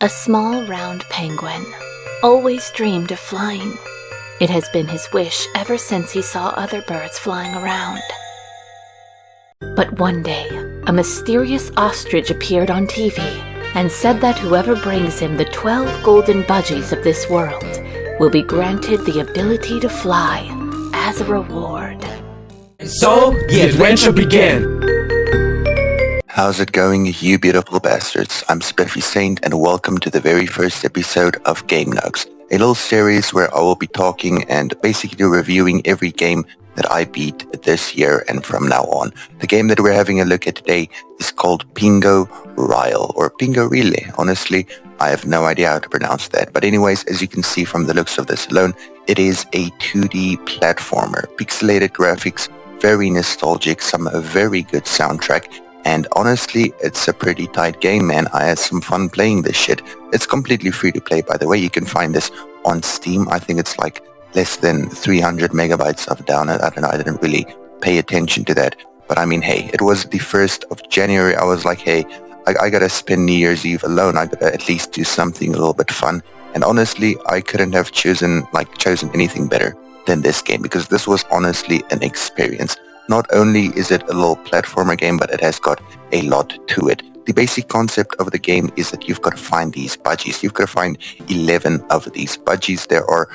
A small round penguin always dreamed of flying. It has been his wish ever since he saw other birds flying around. But one day, a mysterious ostrich appeared on TV and said that whoever brings him the 12 golden budgies of this world will be granted the ability to fly as a reward. So, the adventure began! How's it going, you beautiful bastards? I'm SpliffySaint and welcome to the very first episode of Game Nugs, a little series where I will be talking and basically reviewing every game that I beat this year and from now on. The game that we're having a look at today is called Pingorile, or Pingorile. Honestly, I have no idea how to pronounce that. But anyways, as you can see from the looks of this alone, it is a 2D platformer. Pixelated graphics, very nostalgic, some very good soundtrack. And honestly, it's a pretty tight game, man. I had some fun playing this shit. It's completely free to play, by the way. You can find this on Steam. I think it's like less than 300 megabytes of download. I don't know. I didn't really pay attention to that. But I mean, hey, it was the 1st of January. I was like, hey, I gotta spend New Year's Eve alone. I gotta at least do something a little bit fun. And honestly, I couldn't have chosen anything better than this game, because this was honestly an experience. Not only is it a little platformer game, but it has got a lot to it. The basic concept of the game is that you've got to find these budgies. You've got to find 11 of these budgies. There are,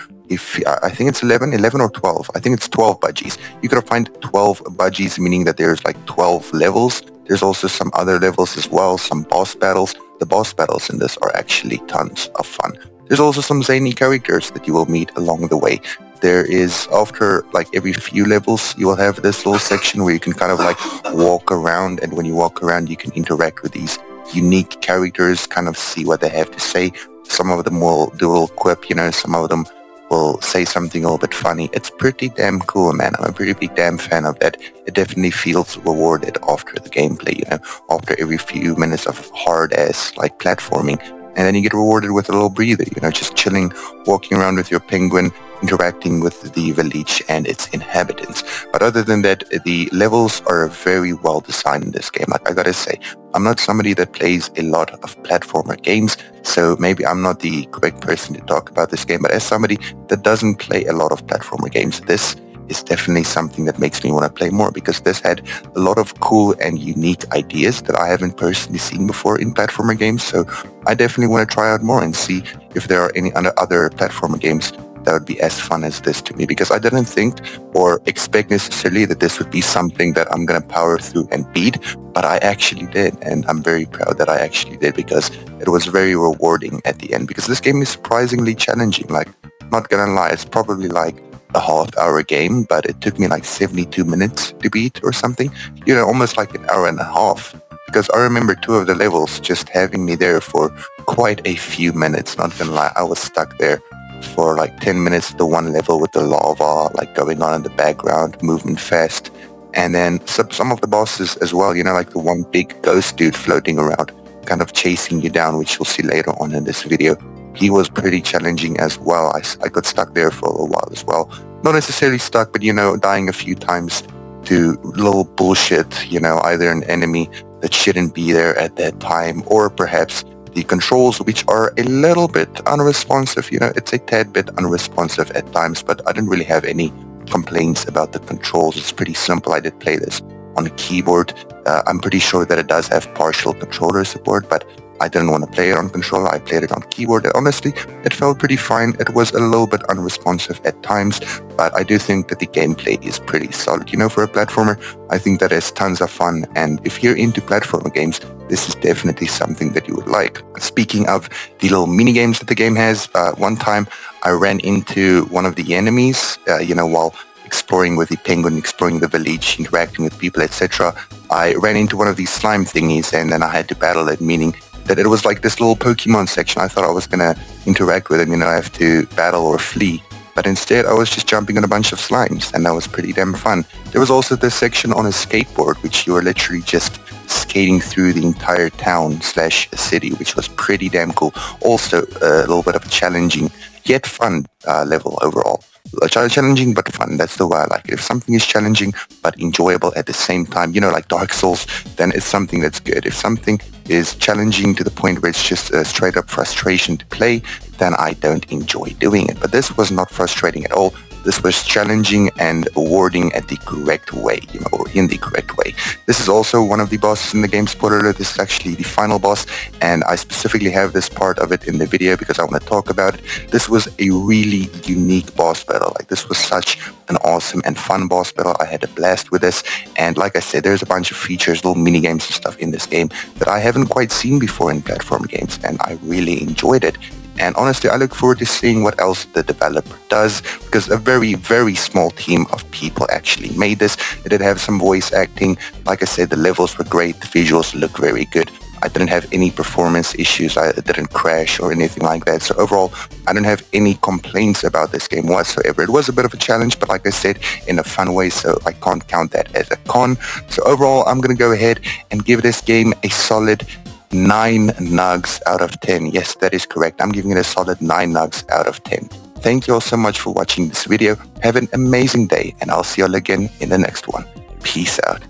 I think it's 11 or 12. I think it's 12 budgies. You've got to find 12 budgies, meaning that there's like 12 levels. There's also some other levels as well, some boss battles. The boss battles in this are actually tons of fun. There's also some zany characters that you will meet along the way. There is, after like every few levels, you will have this little section where you can kind of like walk around, and when you walk around you can interact with these unique characters, kind of see what they have to say. Some of them will do a little quip, you know, some of them will say something a little bit funny. It's pretty damn cool, man. I'm a pretty big damn fan of that. It definitely feels rewarded after the gameplay, you know, after every few minutes of hard-ass like platforming. And then you get rewarded with a little breather, you know, just chilling, walking around with your penguin, interacting with the village and its inhabitants. But other than that, the levels are very well designed in this game. Like I gotta say, I'm not somebody that plays a lot of platformer games, so maybe I'm not the correct person to talk about this game, but as somebody that doesn't play a lot of platformer games, this is definitely something that makes me want to play more, because this had a lot of cool and unique ideas that I haven't personally seen before in platformer games. So I definitely want to try out more and see if there are any other platformer games that would be as fun as this to me, because I didn't think or expect necessarily that this would be something that I'm going to power through and beat, but I actually did, and I'm very proud that I actually did, because it was very rewarding at the end, because this game is surprisingly challenging. Like, not gonna lie, it's probably like a half-hour game, but it took me like 72 minutes to beat or something, you know, almost like an hour and a half, because I remember 2 of the levels just having me there for quite a few minutes. Not gonna lie, I was stuck there for like 10 minutes, the one level with the lava like going on in the background, moving fast, and then some of the bosses as well, you know, like the one big ghost dude floating around kind of chasing you down, which you'll see later on in this video. He was pretty challenging as well. I got stuck there for a little while as well. Not necessarily stuck, but you know, dying a few times to little bullshit, you know, either an enemy that shouldn't be there at that time, or perhaps the controls, which are a little bit unresponsive. You know, it's a tad bit unresponsive at times, but I didn't really have any complaints about the controls. It's pretty simple. I did play this on a keyboard. I'm pretty sure that it does have partial controller support, but I didn't want to play it on controller. I played it on keyboard, and honestly, it felt pretty fine. It was a little bit unresponsive at times, but I do think that the gameplay is pretty solid. You know, for a platformer, I think that is tons of fun, and if you're into platformer games, this is definitely something that you would like. Speaking of the little mini games that the game has, one time I ran into one of the enemies, you know, while exploring with the penguin, exploring the village, interacting with people, etc. I ran into one of these slime thingies, and then I had to battle it, meaning that it was like this little Pokemon section. I thought I was going to interact with him, you know, I have to battle or flee. But instead, I was just jumping on a bunch of slimes, and that was pretty damn fun. There was also this section on a skateboard, which you were literally just skating through the entire town / city, which was pretty damn cool. Also, a little bit of a challenging yet fun level overall. Challenging but fun. That's the way I like it. If something is challenging but enjoyable at the same time, you know, like Dark Souls, then it's something that's good. If something is challenging to the point where it's just a straight up frustration to play, then I don't enjoy doing it. But this was not frustrating at all. This was challenging and awarding at the correct way, you know, or in the correct way. This is also one of the bosses in the game. Spoiler alert, this is actually the final boss, and I specifically have this part of it in the video because I want to talk about it. This was a really unique boss battle. Like, this was such an awesome and fun boss battle. I had a blast with this, and like I said, there's a bunch of features, little mini games and stuff in this game that I haven't quite seen before in platform games, and I really enjoyed it. And honestly, I look forward to seeing what else the developer does, because a very, very small team of people actually made this. It did have some voice acting. Like I said, the levels were great. The visuals look very good. I didn't have any performance issues. I didn't crash or anything like that. So overall, I don't have any complaints about this game whatsoever. It was a bit of a challenge, but like I said, in a fun way, so I can't count that as a con. So overall, I'm going to go ahead and give this game a solid 9 nugs out of 10. Yes, that is correct. I'm giving it a solid 9 nugs out of 10. Thank you all so much for watching this video. Have an amazing day, and I'll see you all again in the next one. Peace out.